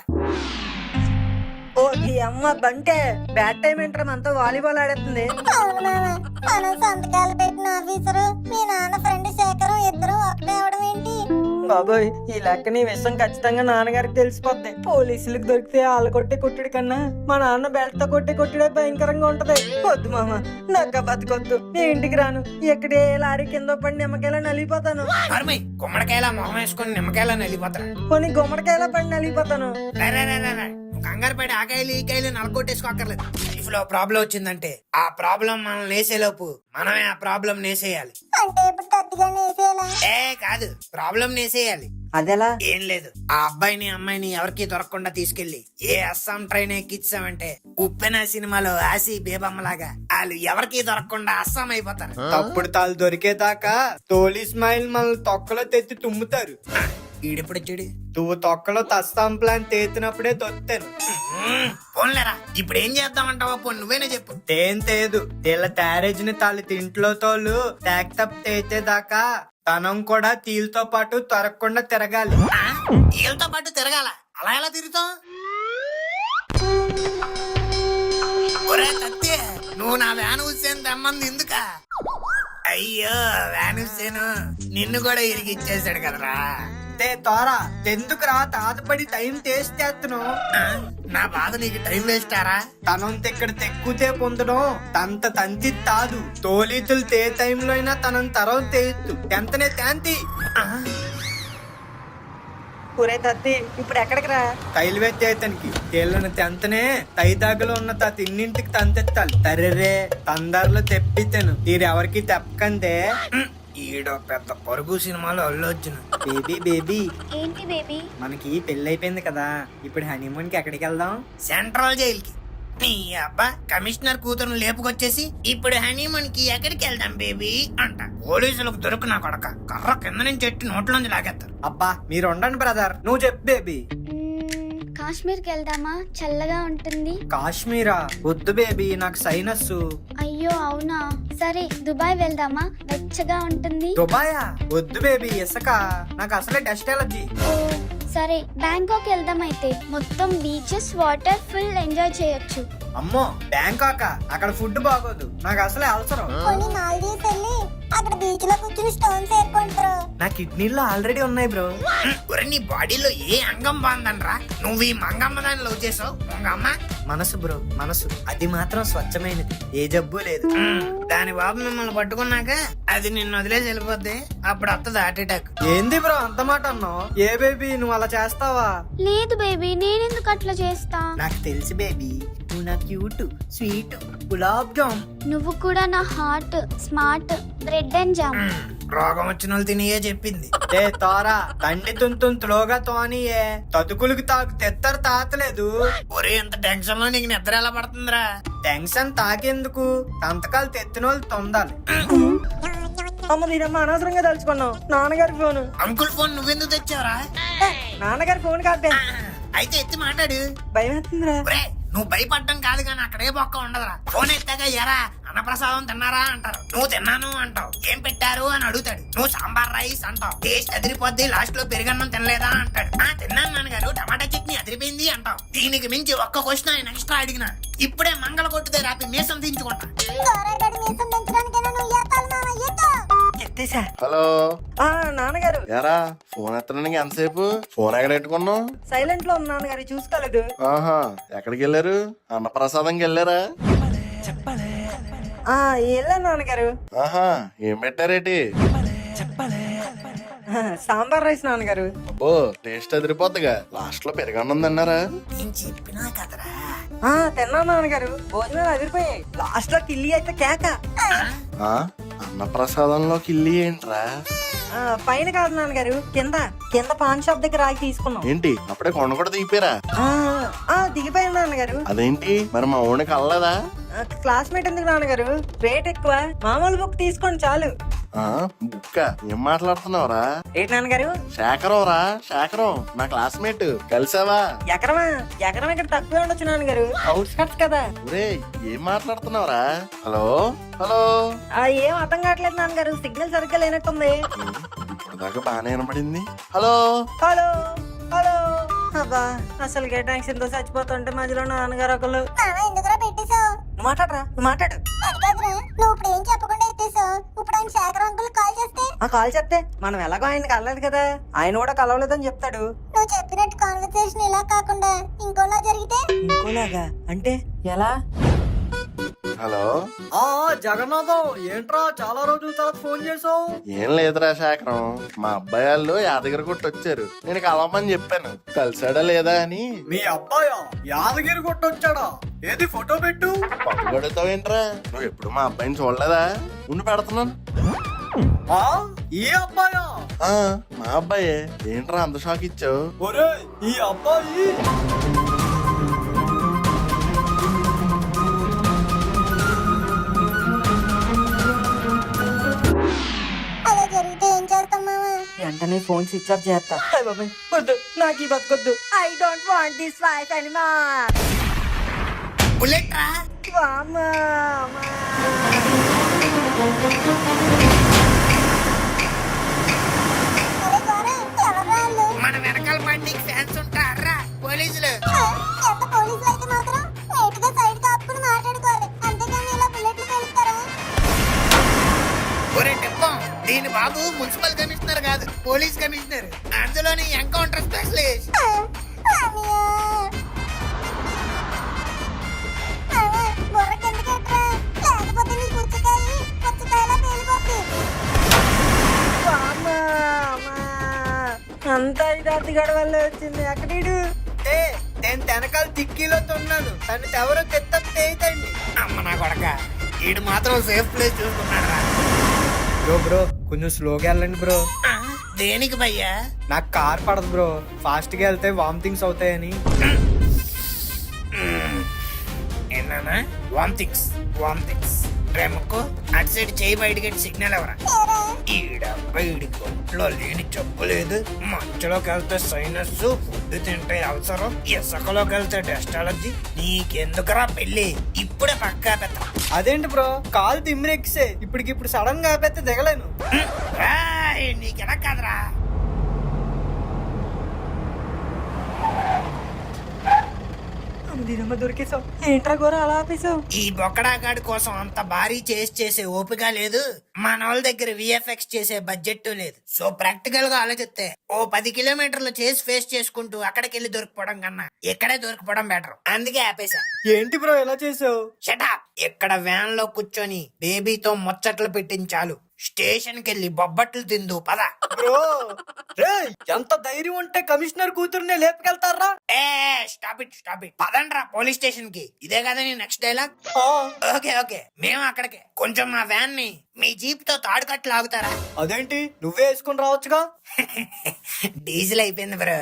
ఓ ఈ అమ్మ బంటే, బ్యాడ్ టైం ఏంట్రా, మనతో వాలీబాల్ ఆడేస్తుంది. అవును మామ, మనం సంతకాలు పెట్టిన ఆఫీసరు మీ నాన్న ఫ్రెండ్ శేఖరం ఇద్దరు ఒకటే అవడం ఏంటి? బాబోయ్, ఈ లెక్కని విషయం ఖచ్చితంగా నాన్నగారికి తెలిసిపోద్ది. పోలీసులకు దొరికితే వాళ్ళ కొట్టే కొట్టుడు కన్నా మా నాన్న బెల్ట్ తో కొట్టే కొట్టుడే భయంకరంగా ఉంటది. వద్దు మామ, నాకు బతకొద్దు. నేను ఇంటికి రాను. ఎక్కడే లారీ కింద పడి నిమ్మకాయలా నలిగిపోతాను. మరమై గుమ్మడికాయలా మొహం వేసుకొని నిమ్మకాయలా నలిపోతారా? కొన్ని గుమ్మడికాయలా పడి నలిగిపోతాను. కంగారు పడి ఆకాయలు ఈ కాయలు నలకొట్టేసుకోక్కర్లేదు. లైఫ్ లో ప్రాబ్లం వచ్చిందంటే ఆ ప్రాబ్లం మనం నేసేలోపు మనమే ఆ ప్రాబ్లం నేసేయాలి. అంటే ఇప్పుడు తద్దిగానే వేసేయాలా? కాదు, ప్రాబ్లం నేసేయాలి. అదెలా? ఏం లేదు, ఆ అబ్బాయిని అమ్మాయిని ఎవరికి దొరకకుండా తీసుకెళ్లి ఏ అస్సాం ట్రైన్ ఎక్కించామంటే ఉప్పెన సినిమాలో ఆసి బేబమ్మలాగా వాళ్ళు ఎవరికి దొరకకుండా అస్సాం అయిపోతారు. తప్పుడు తాళ్ళు దొరికేదాకా తోలి స్మైల్ మనల్ని తొక్కలో తెచ్చి తుమ్ముతారు. ఈడెప్పుడు వచ్చాడు? నువ్వు తొక్కలో తస్తాం ప్లాన్ తేతినప్పుడే తొత్తాను. పోన్లేరా, ఇప్పుడు ఏం చేద్దామంటావా? పోన్ నువ్వేనే చెప్పు. తేం తేదు వీళ్ళ తారేజ్ ని తాళ్ళు తింట్లో తోలు ట్యాక్ తప్ తేచేదాకా తనం కూడా తీలతో పాటు తొరగకుండా తిరగాలి. వీళ్ళతో పాటు తిరగాల? అలా ఎలా తిరుగుతాం? ఒరే తత్తే, నువ్వు నా వ్యాన్ హుస్సేన్ తెమ్మంది ఎందుక? అయ్యో వ్యాన్ హుస్సేన్ నిన్ను కూడా ఇరిగిచ్చేసాడు కదరా. తోరా ఎందుకురా తాతపడి టైం టేస్తేత్తను. నా బాధ నీకు టైం వేస్తారా? తనంత ఇక్కడ తెక్కుతే పొందడం తంత తంతి తాదు. తోలీతులు తే టైంలో అయినా తనం తరం తేయచ్చు. ఎంతనే తాంతి ఒరే తత్తి, ఇప్పుడు ఎక్కడికి రా? కైలు వెత్తేతనికి తేళ్ళను తెంతనే తైదాగలో ఉన్న తా తిన్నింటికి తంతెత్తాలి. తర్రెరే తందారులో తెప్పితేను తీరెవరికి తెప్పకందే. ఈడో పెద్ద పరుగు సినిమాలో అల్లు అర్జున్. బేబీ ఏంటి బేబీ? మనకి పెళ్లి అయిపోయింది కదా, ఇప్పుడు హనీమూన్ కి ఎక్కడికి వెళ్దాం? సెంట్రల్ జైల్ కి. నీ అబ్బా కమిషనర్ కూతురుని లేపుకొచ్చేసి ఇప్పుడు హనీమూన్ కి ఎక్కడికి వెళ్దాం బేబీ అంట. పోలీసులకు దొరుకు నా కొడక, కర్ర కింద నుంచి ఎట్టి నోట్లోంచి లాగేస్తారు. అబ్బా మీరు ఉండండి బ్రదర్, నువ్వు చెప్పు బేబీ. కాశ్మీర్కి వెళ్దామా? చల్లగా ఉంటుంది. కాశ్మీరా? వద్దు బేబీ, నాకు సైనస్. అయ్యో అవునా? సరే దుబాయ్ వెళ్దామా? వెచ్చగా ఉంటుంది. దుబాయా? వద్దు బేబీ, ఇసుక, నాకు అసలే డస్ట్ ఎలర్జీ. ఓ సరే బ్యాంకాక్ వెళ్దాం అయితే. మొత్తం బీచెస్, వాటర్ ఫుల్ ఎంజాయ్ చేయొచ్చు. అమ్మో బ్యాంకాక్ అక్కడ ఫుడ్ బాగోదు, నాకు అసలే అవసరం. కొన్ని మాల్దీవ్స్ వెళ్ళి అక్కడ బీచ్ లో కూర్చుని స్టోన్స్ ఏర్కోండి బ్రో. నా కిడ్నీలో ఆల్రెడీ ఉన్నాయి బ్రో. ఒరే నీ బాడీలో ఏ అంగం బాగుందనరా నువ్వు ఈ మంగమ్మ దాన్ని లవ్ చేసావు మంగమ్మ? మనసు బ్రో, మనసు అది మాత్రం స్వచ్ఛమైనది, ఏ జబ్బు లేదు. దాని బాబు మిమ్మల్ని పట్టుకున్నాక అది నిన్ను వదిలేసి వెళ్ళిపోద్ది, అప్పుడు వస్తుంది హార్ట్ అటాక్. ఏంది బ్రో అంత మాట అన్నావు? ఏ బేబీ నువ్వు అలా చేస్తావా? లేదు బేబీ, నేనెందుకు అట్లా చేస్తా? నాకు తెలుసు బేబీ, నువ్వు నా క్యూట్ స్వీట్ గులాబ్ జామ్. నువ్వు కూడా నా heart smart bread and jam. రోగం వచ్చిన వాళ్ళు తినియే చెప్పింది. ఏ తోరా తండ్రి తుంతులోగా తోనియే తతుకులకి తాకు తెత్తరు తాతలేదు. ఒరే ఎంత టెన్షన్ లో నీకు నిద్ర ఎలా పడుతుందిరా? టెన్షన్ తాకెందుకు, సంతకాలు తెత్తినోళ్ళు తొందాలి. అమ్మ దీనమ్మ అనవసరంగా తలుచుకున్నావు. నాన్నగారి ఫోన్. అంకుల్ ఫోన్ నువ్వెందుకు తెచ్చావురా? నాన్నగారి ఫోన్ కాదే, అయితే ఎత్తి మాట్లాడు. భయం వేస్తుందిరా. ఒరే నువ్వు భయపడ్డం కాదు కానీ అక్కడే బొక్క ఉండదురా. ఫోన్ ఎత్తాక ఎరా అన్నప్రసాదం తిన్నారా అంటారు, నువ్వు తిన్నాను అంటావు. ఏం పెట్టారు అని అడుగుతాడు, నువ్వు సాంబార్ రైస్ అంటావు. టేస్ట్ అదిరిపోద్ది, లాస్ట్ లో పెరుగన్నం తినలేదా అంటాడు. తిన్నాను నాన్నగారు, టమాటా చట్నీ అదిరిపోయింది అంటావు. దీనికి మించి ఒక్క క్వశ్చన్ ఆయన ఎక్స్ట్రా అడిగినా ఇప్పుడే మంగళ కొట్టుదే రాపి మీసం దించుకుంటా. గోరెడ్డి మీసం పెంచడానికైనా నువ్వు చేస్తాను మామ, ఎత్తు. ఎత్తేసా. హలో నాన్నగారు ఎరా ఫోన్ ఎత్తడానికి ఎంతసేపు? ఫోన్ ఎక్కడ పెట్టుకున్నావు? సైలెంట్ లో ఉన్న నాన్నగారు చూసుకోలేదు. ఆహా ఎక్కడికి వెళ్ళారు? అన్నప్రసాదంకి వెళ్ళారా? వెళ్ళాను నాన్నగారు. ఆహా ఏం పెట్టారేటి? సాంబార్ రైస్ నాన్నగారు. అబ్బో టేస్ట్ అదిరిపోద్దిగా. లాస్ట్ లో పెరుగన్నం తిన్నారా? నేను చెప్పినా కదరా. తిన్నాను నాన్నగారు, భోజనాలు అదిరిపోయాయి. లాస్ట్ లో కిల్లి అయితే కేక. ఆ అన్నప్రసాదంలో కిల్లి ఏంట్రా? పైన కాదు నాన్నగారు, కింద కింద పాన్ షాప్ దగ్గర ఆగి తీసుకున్నాం. ఏంటి అప్పుడే కొండ కూడా దిగిపోయారా? దిగిపోయాను నాన్నగారు. అదేంటి మరి మా ఊడికి కలలేదా? క్లాస్మేట్ ఎందుకు నాన్నగారు, రేట్ ఎక్కువ, మామూలు బుక్ తీసుకోండి చాలు. బుక్క ఏం మాట్లాడుతున్నావురా? ఏంటి నాన్నగారు? శేఖరం రా, శేఖరం నా క్లాస్మేట్. కలిసావా? ఎకరమా? ఎకరం ఇక్కడ తక్కువే ఉండొచ్చు నాన్నగారు, అవుట్స్కట్స్ కదా. ఒరే ఏం మాట్లాడుతున్నావురా? Hello hello. ఏం అర్థం కావట్లేదు నాన్నగారు, సిగ్నల్ సరిగ్గా లేనట్టుంది. ఇప్పుడు దాకా బాగానే వినపడింది. Hello hello hello. అబ్బా అసలు టెన్షన్ తో చచ్చిపోతుంటే మధ్యలో నాన్నగారు ఒకళ్ళు. మామ ఎందుకురా పెట్టేశావు? నువ్వు మాట్లాడరా, నువ్వు మాట్లాడు. అది కాదురా, నువ్వు ఇప్పుడు ఏం చెప్పకుండా ఎత్తేసావు. ఇప్పుడు ఆయన శేఖర్ అంకుల్ కాల్ చేస్తే కాల్ చేస్తే మనం ఎలాగో ఆయన కలలేదు కదా, ఆయన కూడా కలవలేదని చెప్తాడు. నువ్వు చెప్పినట్టు కాన్వర్సేషన్ ఇలా కాకుండా ఇంకోలా జరిగితే? ఇంకోలాగా అంటే ఎలా? హలో. జగన్నాథం ఏంట్రా చాలా రోజుల తర్వాత ఫోన్ చేసావు? ఏం లేదురా శేఖరం, మా అబ్బాయి వాళ్ళు యాదగిరి కొట్టి వచ్చారు. నేను కలవమని చెప్పాను, కలిసాడా లేదా అని. మీ అబ్బాయా యాదగిరి కొట్టొచ్చాడా? ఏది ఫోటో పెట్టు. పట్టుకొడతావేంట్రా? నువ్వు ఎప్పుడు మా అబ్బాయిని చూడలేదా? ఉండి పెడుతున్నాను. ఈ అబ్బాయా? మా అబ్బాయే. ఏంట్రా అంత షాక్ ఇచ్చావు? ఒరే ఈ అబ్బాయి అలా జరిగితే ఏం చేస్తాం మామ? వెంటనే ఫోన్ స్విచ్ ఆఫ్ చేస్తా. బాబాయ్ వద్దు, నాకు ఈ బతకొద్దు. I don't want this life anymore. Bullet రా. అమ్మా అరే గోరే, ఎవరు వాళ్ళు? మన వెనకాల బండికి ఫ్యాన్స్ ఉంటారా పోలీసులు? ఎంత పోలీసులు అయితే మాత్రం నేటుగా సైడ్ కాపుకుని మాట్లాడుకోవాలి, అంతేగాని ఇలా బుల్లెట్లు పెడతారా? ఒరే టిప్పం, దీని బాబు మున్సిపల్ కమిషనర్ కాదు, పోలీస్ కమిషనర్, అందులోని ఎన్కౌంటర్ స్పెషలిస్ట్. బుర్ర కిందకెట్రా, లేకపోతే నీ పుచ్చకాయలా పేలిపోద్ది. అంతా ఇదాతి గడవల్ల వచ్చింది. అక్కడీడు నేను వెనకాల తిక్కీలో తొన్నాను, తను ఎవరో తెత్తండి. అమ్మ నా కొడక, ఈడు మాత్రం సేఫ్ ప్లేస్ చూసుకున్నాడు రా. బ్రో కొంచెం స్లోగా వెళ్ళండి బ్రో. దేనికి భయ్యా? నాకు కార్ పడదు బ్రో, ఫాస్ట్ గా వెళ్తే వామిటింగ్స్ అవుతాయని. ఏనా వామిటింగ్స్ రేమక్కో అటు సైడ్ చేయి బయటకి సిగ్నల్ ఎవరా? ఈడి ఒంట్లో లేని జబ్బు లేదు, మంచులోకి వెళ్తే సైనస్, ఫుడ్ తింటే అవసరం, ఇసుకలోకి వెళ్తే డస్ట్ అలర్జీ. నీకెందుకురా పెళ్ళి? ఇప్పుడే పక్కా పెద్ద. అదేంటి బ్రో కాలు తిమ్మిరెక్కిసే, ఇప్పటికిప్పుడు సడన్ గా ఆపేస్తే దిగలేను. నీకెలా కాదురా. దొరికేసావు ఏంట్రా గోరా అలా ఆపేసావు? ఈ బొక్కడాగాడి కోసం అంత భారీ చేసే ఓపిక లేదు, మన వాళ్ళ దగ్గర విఎఫ్ఎక్స్ చేసే బడ్జెట్ లేదు. సో ప్రాక్టికల్ గా ఆలోచిస్తే ఓ 10 కిలోమీటర్లు చేసి ఫేస్ చేసుకుంటూ అక్కడికి వెళ్ళి దొరికిపోవడం కన్నా ఇక్కడే దొరికిపోవడం బెటర్. అందుకే ఆపేశా. ఏంటి బ్రో ఎలా చేసావు? షటప్. ఇక్కడ వ్యాన్ లో కూర్చొని బేబీతో ముచ్చట్లు పెట్టించాలు, స్టేషన్ కెళ్ళి బొబ్బట్లు తిందు పద. బ్రో రేయ్, ఎంత ధైర్యం ఉంటే కమిషనర్ కూతురునే లేపుకెళ్తారా? ఏ స్టాప్ ఇట్ పదండ్రా పోలీస్ స్టేషన్ కి. ఇదే కదా నీ నెక్స్ట్ డైలాగ్? ఓకే మేము అక్కడికే. కొంచెం మా వ్యాన్ ని మీ జీప్ తో తాడు కట్లు ఆగుతారా? అదేంటి నువ్వే వేసుకుని రావచ్చుగా. డీజిల్ అయిపోయింది బ్రో.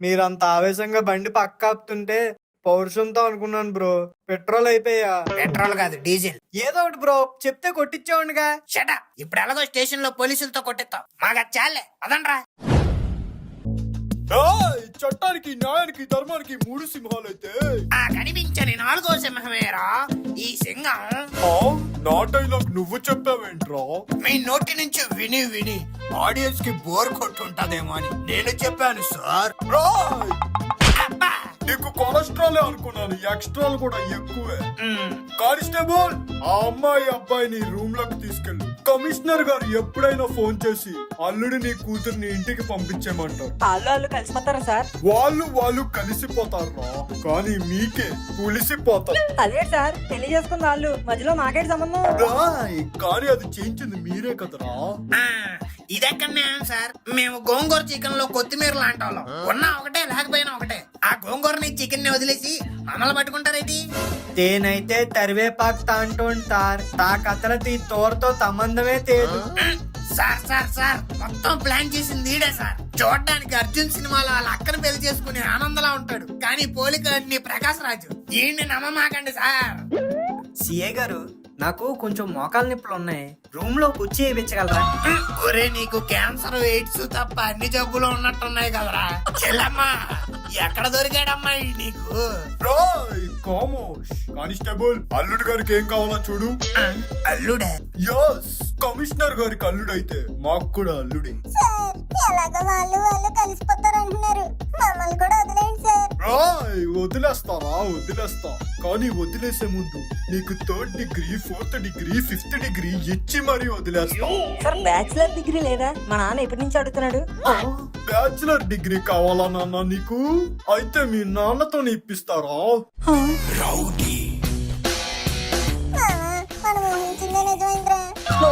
మీరంత ఆవేశంగా బండి పక్క ఆపుతుంటే పౌరుషంతో అనుకున్నాను బ్రో. పెట్రోల్ అయిపోయా. పెట్రోల్ కాదు డీజిల్. ఏదో ఒకటి బ్రో చెప్తే కొట్టించేవాడిగా. షటప్. ఇప్పుడు ఎలాగో స్టేషన్ లో పోలీసులతో కొట్టేస్తాం, మాకు అది చాలే పదండ్రా. చట్టానికి న్యాయానికి ధర్మానికి 3 సింహాలు అయితే ఆ కనిపించని 4వ సింహమేరా ఈ సింహం. నా డైలాగ్ నువ్వు చెప్పావేంట్రా? మీ నోటి నుంచి విని ఆడియన్స్ కి బోర్ కొట్టుంటదేమో అని నేను చెప్పాను సార్. అబ్బా. నీకు కొలెస్ట్రాల్ అనుకున్నాను, ఎక్స్ట్రాల్ కూడా ఎక్కువే. కానిస్టేబుల్, ఆ అమ్మాయి అబ్బాయిని రూమ్ లోకి తీసుకెళ్ళు. కమిషనర్ గారు ఎప్పుడైనా ఫోన్ చేసి అల్లుడి నీ కూతుర్ని ఇంటికి పంపించేయమంటారు. వాళ్ళు కలిసిపోతారా సార్? వాళ్ళు కలిసిపోతారా, కానీ మీకే పులిసిపోతారు. అదే సార్, పెళ్లి చేసుకున్న వాళ్ళు మధ్యలో మాకేటి సంబంధం? కానీ అది చేయించింది మీరే కదరా. ఇదెక్కడ న్యాయం సార్? మేము గోంగూర చికెన్ లో కొత్తిమీర లాంటి వాళ్ళం. ఉన్నా ఒకటే లేకపోయినా ఒకటే. ఆ గోంగూరని చికెన్ ని వదిలేసి మమ్మల్ని పట్టుకుంటారేంటి? తేనైతే తరివేపాకు తాంటుంటారు, తా కథలకి తోరతో సంబంధమే తేదు. సార్ మొత్తం ప్లాన్ చేసింది ఈడే సార్. చూడడానికి అర్జున్ సినిమాలో వాళ్ళ అక్కను పెళ్లి చేసుకునే ఆనందలా ఉంటాడు, కానీ పోలిక అన్ని ప్రకాశ్ రాజు. ఈయన్ని నమ్మమాకండి సార్. సిఏ గారు, నాకు కొంచెం మోకాలు నొప్పులు ఉన్నాయి, రూమ్ లో కూర్చి వేయించగలరా? ఒరే నీకు క్యాన్సర్, ఎయిడ్స్ తప్ప అన్ని జబ్బులు ఉన్నట్టున్నాయి కదరా. చెల్లమ్మా ఎక్కడ దొరికాడమ్మా ఈ నీకు? కానిస్టేబుల్, అల్లుడు గారికి ఏం కావాలో చూడు. అల్లుడా? యస్, కమిషనర్ గారికి అల్లుడైతే మాకు కూడా అల్లుడే. సార్ ఎలాగో వాళ్ళు కలిసిపోతారు అంటున్నారు, మమ్మల్ని కూడా వదిలేండి సార్. వదిలేస్తా, కానీ వదిలేసే ముందు నీకు 3rd degree 4th degree 5th degree ఇచ్చి మరీ వదిలేస్తా. సార్ బ్యాచిలర్ డిగ్రీ లేదా? మా నాన్న ఎప్పటి నుంచి అడుగుతున్నాడు. బ్యాచిలర్ డిగ్రీ కావాలా నాన్న నీకు? అయితే మీ నాన్నతో ఇప్పిస్తారా? మనం ఊహించిందే నిజమైందిరా.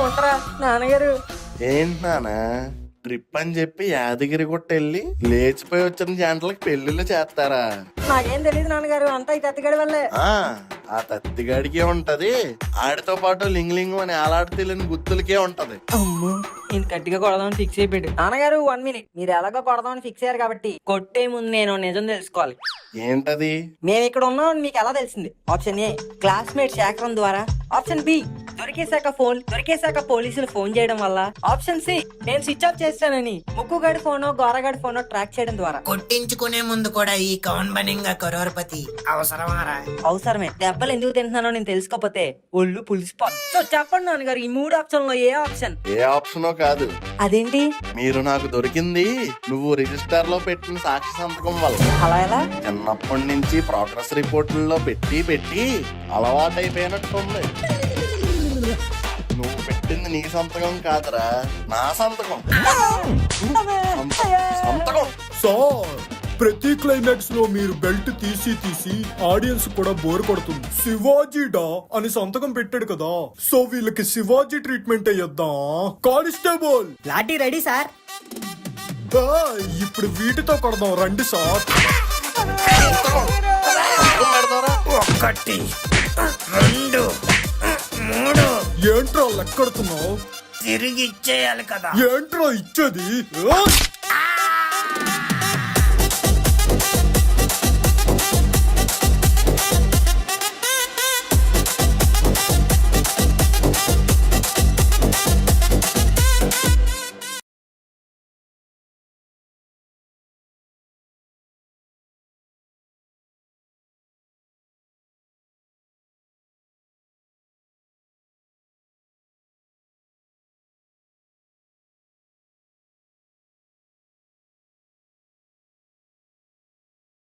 ఉంటారా నాన్నగారు? ఏంటి నానా ట్రిప్ అని చెప్పి యాదగిరి గుట్ట వెళ్ళి లేచిపోయి వచ్చిన జంటలకు పెళ్లిళ్ళు చేస్తారా? నాకేం తెలియదు నాన్నగారు, అంతా ఈ తత్తిగడి వల్లే. ఆ తత్తిగాడికే ఉంటది, ఆడితో పాటు లింగ్ అని ఆలాడు తెలియని గుర్తులకే ఉంటది. అమ్మో, ఇంత గట్టిగా కొడదామని ఫిక్స్ అయిపోయాడు. నాన్నగారు 1 మినిట్, మీరు ఎలాగో కొడదామని ఫిక్స్ అయ్యారు కాబట్టి కొట్టే ముందు నేను నిజం తెలుసుకోవాలి. ఏంటది? మేము ఇక్కడ ఉన్నామని మీకు ఎలా తెలిసింది? ఆప్షన్ ఏ, క్లాస్మేట్ సేకరణ ద్వారా. ఆప్షన్ బి, దొరికేశాక పోలీసులు ఫోన్ చేయడం వల్ల. ఆప్షన్ సి, నేను స్విచ్ ఆఫ్ చేస్తానని ముక్కుగాడి ఫోనో గోరగాడి ఫోనో ట్రాక్ చేయడం ద్వారా. కొట్టించుకునే ముందు కూడా ఈ కౌన్ బనింగ్ కరోర్పతి అవసరమారా? అవసరమే. దెబ్బలు ఎందుకు తింటున్నానో నేను తెలుసుకోకపోతే ఒళ్ళు పులిసిపో. సో చెప్పండి నాన్నగారు, ఈ 3 ఆప్షన్ లో ఏ ఆప్షన్? ఏ ఆప్షనో కాదు. అదేంటి? మీరు నాకు దొరికింది నువ్వు రిజిస్టర్ లో పెట్టిన సాక్షి సంతకం వల్ల. అలా ఎలా? చిన్నప్పటి నుంచి ప్రోగ్రెస్ రిపోర్టుల్లో పెట్టి అలవాటైపోయినట్టుంది. నువ్వు పెట్టింది నీ సంతకం కాదురా, నా సంతకం. సంతకం. సార్, ప్రతి క్లైమాక్స్ లో మీరు బెల్ట్ తీసి ఆడియన్స్ కూడా బోర్ కొడుతుంది. శివాజీడా అని సంతకం పెట్టాడు కదా, సో వీళ్ళకి శివాజీ ట్రీట్మెంట్ అయ్యొద్దాం. Constable, lathi ready sir. ఇప్పుడు వీటితో కొడదాం రండి సార్. 1 2 3 ఏంట్రా లెక్కడుతున్నావు? తిరిగి ఇచ్చేయాలి కదా. ఏంట్రా ఇచ్చేది?